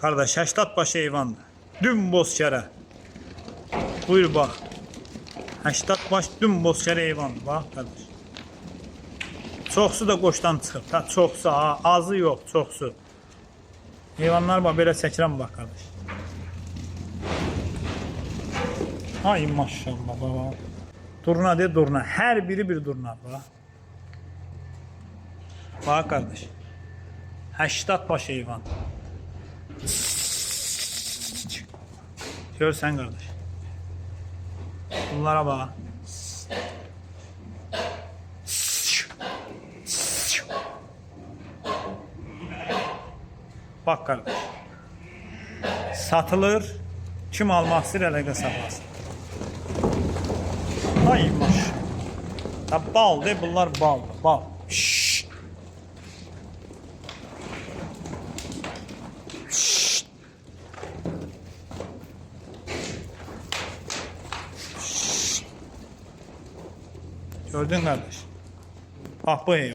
Kardeş 80 baş heyvandır. Dümboz kere. Buyur bak. 80 baş dümboz kere heyvandır. Bak kardeş. Çoxsu da qoşdan çıxıb. Ta çoxsu, azı yox, çoxsu. Heyvanlar bax belə çəkirəm bax qardaş. Ay maşallah baba. Durna de durna. Hər biri bir durna bax. Bax qardaş. 80 baş heyvan. Görsən qardaş. Bunlara bax. Bak kardeş. Satılır. Kim almaq istəyir əlaqə saxlasın. Ay maşallah. Bal de bunlar baldır. Bal. Şşş. Şşş. Şşş. Gördün kardeş. Bak bu heyvan.